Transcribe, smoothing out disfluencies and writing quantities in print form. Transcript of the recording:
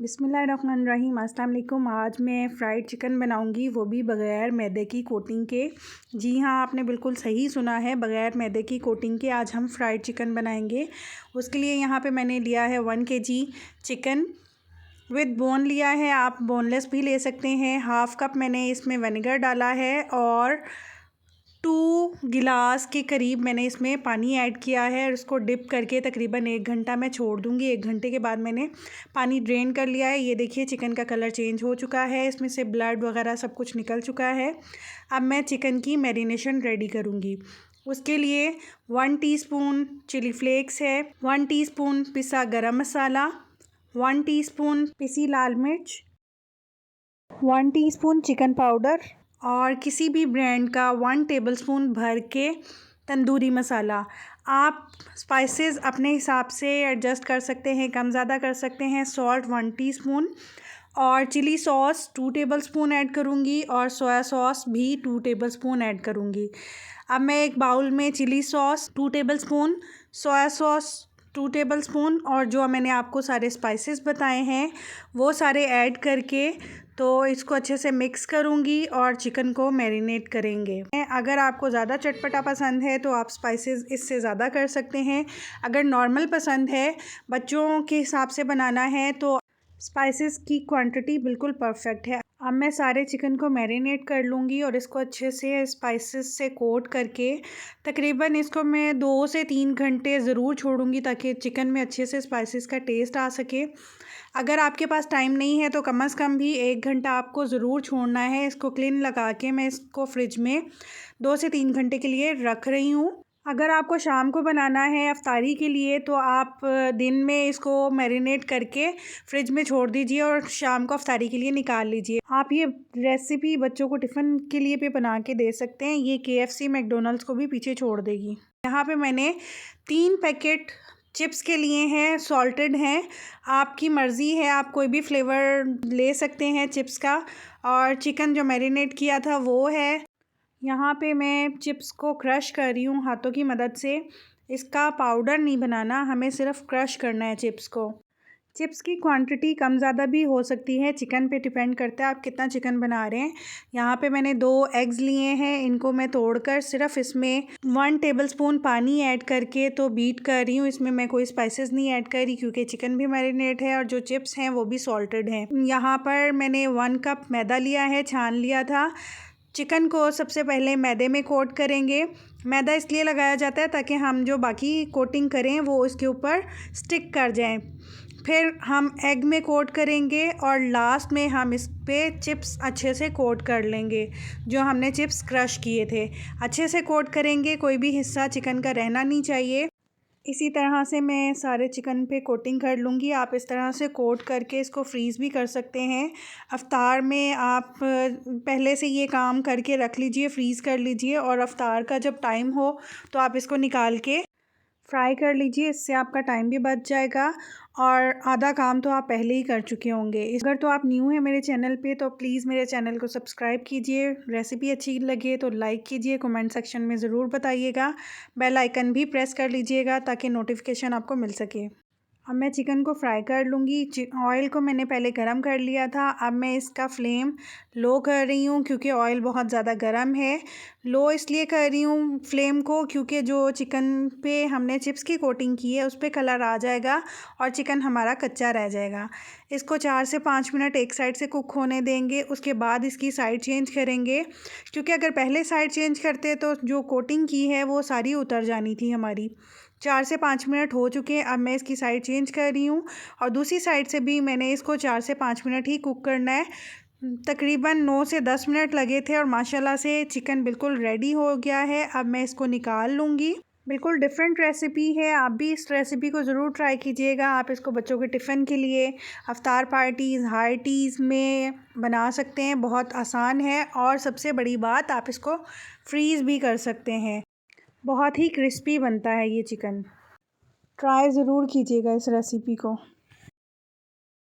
बिस्मिल्लाहिर्रहमानिर्रहीम। अस्सलाम वालेकुम। आज मैं फ़्राइड चिकन बनाऊंगी, वो भी बग़ैर मैदे की कोटिंग के। जी हाँ, आपने बिल्कुल सही सुना है, बग़ैर मैदे की कोटिंग के आज हम फ़्राइड चिकन बनाएंगे। उसके लिए यहाँ पे मैंने लिया है 1 kg चिकन विद बोन लिया है, आप बोनलेस भी ले सकते हैं। हाफ़ कप मैंने इसमें विनेगर डाला है और 2 गिलास के करीब मैंने इसमें पानी ऐड किया है और इसको डिप करके तकरीबन 1 घंटा मैं छोड़ दूँगी। 1 घंटे के बाद मैंने पानी ड्रेन कर लिया है। ये देखिए चिकन का कलर चेंज हो चुका है, इसमें से ब्लड वगैरह सब कुछ निकल चुका है। अब मैं चिकन की मैरिनेशन रेडी करूँगी। उसके लिए 1 टीस्पून चिली फ्लेक्स है, 1 टीस्पून पिसा गरम मसाला, 1 टीस्पून पिसी लाल मिर्च, 1 टीस्पून चिकन पाउडर और किसी भी ब्रांड का 1 टेबलस्पून भर के तंदूरी मसाला। आप स्पाइसेस अपने हिसाब से एडजस्ट कर सकते हैं, कम ज़्यादा कर सकते हैं। सॉल्ट 1 टीस्पून और चिली सॉस 2 टेबलस्पून ऐड करूँगी और सोया सॉस भी 2 टेबलस्पून ऐड करूँगी। अब मैं एक बाउल में chilli sauce 2 tablespoon, soya sauce 2 tablespoon और जो मैंने आपको सारे स्पाइसेस बताए हैं वो सारे ऐड करके तो इसको अच्छे से मिक्स करूँगी और चिकन को मैरिनेट करेंगे। अगर आपको ज़्यादा चटपटा पसंद है तो आप स्पाइसेस इससे ज़्यादा कर सकते हैं। अगर नॉर्मल पसंद है, बच्चों के हिसाब से बनाना है तो स्पाइसेस की क्वांटिटी बिल्कुल परफेक्ट है। अब मैं सारे चिकन को मैरिनेट कर लूँगी और इसको अच्छे से स्पाइसेस से कोट करके तकरीबन इसको मैं 2 से 3 घंटे ज़रूर छोड़ूंगी ताकि चिकन में अच्छे से स्पाइसेस का टेस्ट आ सके। अगर आपके पास टाइम नहीं है तो कम से कम भी 1 घंटा आपको ज़रूर छोड़ना है। इसको क्लीन लगा के मैं इसको फ्रिज में 2 से 3 घंटे के लिए रख रही हूँ। अगर आपको शाम को बनाना है अफ्तारी के लिए तो आप दिन में इसको मैरिनेट करके फ्रिज में छोड़ दीजिए और शाम को अफ्तारी के लिए निकाल लीजिए। आप ये रेसिपी बच्चों को टिफ़िन के लिए भी बना के दे सकते हैं। ये KFC मैकडोनल्ड्स को भी पीछे छोड़ देगी। यहाँ पे मैंने 3 पैकेट चिप्स के लिए हैं, सॉल्टेड हैं। आपकी मर्ज़ी है, आप कोई भी फ्लेवर ले सकते हैं चिप्स का। और चिकन जो मैरिनेट किया था वो है। यहाँ पे मैं चिप्स को क्रश कर रही हूँ हाथों की मदद से। इसका पाउडर नहीं बनाना, हमें सिर्फ क्रश करना है चिप्स को। चिप्स की क्वांटिटी कम ज़्यादा भी हो सकती है, चिकन पे डिपेंड करता है आप कितना चिकन बना रहे हैं। यहाँ पे मैंने 2 एग्स लिए हैं, इनको मैं तोड़कर सिर्फ इसमें 1 टेबलस्पून पानी ऐड करके तो बीट कर रही हूँ। इसमें मैं कोई स्पाइसेस नहीं ऐड कर रही क्योंकि चिकन भी मैरिनेट है और जो चिप्स हैं वो भी सॉल्टेड हैं। यहाँ पर मैंने 1 कप मैदा लिया है, छान लिया था। चिकन को सबसे पहले मैदे में कोट करेंगे। मैदा इसलिए लगाया जाता है ताकि हम जो बाकी कोटिंग करें वो इसके ऊपर स्टिक कर जाएं। फिर हम एग में कोट करेंगे और लास्ट में हम इस पे चिप्स अच्छे से कोट कर लेंगे। जो हमने चिप्स क्रश किए थे अच्छे से कोट करेंगे, कोई भी हिस्सा चिकन का रहना नहीं चाहिए। इसी तरह से मैं सारे चिकन पे कोटिंग कर लूँगी। आप इस तरह से कोट करके इसको फ्रीज़ भी कर सकते हैं। अफ्तार में आप पहले से ये काम करके रख लीजिए, फ्रीज़ कर लीजिए और अफ्तार का जब टाइम हो तो आप इसको निकाल के फ्राई कर लीजिए। इससे आपका टाइम भी बच जाएगा और आधा काम तो आप पहले ही कर चुके होंगे। अगर तो आप न्यू हैं मेरे चैनल पे तो प्लीज़ मेरे चैनल को सब्सक्राइब कीजिए। रेसिपी अच्छी लगे तो लाइक कीजिए, कमेंट सेक्शन में ज़रूर बताइएगा। बेल आइकन भी प्रेस कर लीजिएगा ताकि नोटिफिकेशन आपको मिल सके। अब मैं चिकन को फ्राई कर लूँगी। ऑयल को मैंने पहले गरम कर लिया था। अब मैं इसका फ्लेम लो कर रही हूँ क्योंकि ऑयल बहुत ज़्यादा गरम है। लो इसलिए कर रही हूँ फ्लेम को क्योंकि जो चिकन पे हमने चिप्स की कोटिंग की है उस पर कलर आ जाएगा और चिकन हमारा कच्चा रह जाएगा। इसको 4 से 5 मिनट एक साइड से कुक होने देंगे, उसके बाद इसकी साइड चेंज करेंगे क्योंकि अगर पहले साइड चेंज करते तो जो कोटिंग की है वो सारी उतर जानी थी हमारी। 4 से 5 मिनट हो चुके हैं। अब मैं इसकी साइड चेंज कर रही हूँ और दूसरी साइड से भी मैंने इसको 4 से 5 मिनट ही कुक करना है। तकरीबन 9 से 10 मिनट लगे थे और माशाल्लाह से चिकन बिल्कुल रेडी हो गया है। अब मैं इसको निकाल लूँगी। बिल्कुल डिफरेंट रेसिपी है, आप भी इस रेसिपी को ज़रूर ट्राई कीजिएगा। आप इसको बच्चों के टिफ़िन के लिए, अफ्तार पार्टीज़, हार्टीज़ में बना सकते हैं। बहुत आसान है और सबसे बड़ी बात आप इसको फ्रीज़ भी कर सकते हैं। बहुत ही क्रिस्पी बनता है ये चिकन। ट्राई ज़रूर कीजिएगा इस रेसिपी को।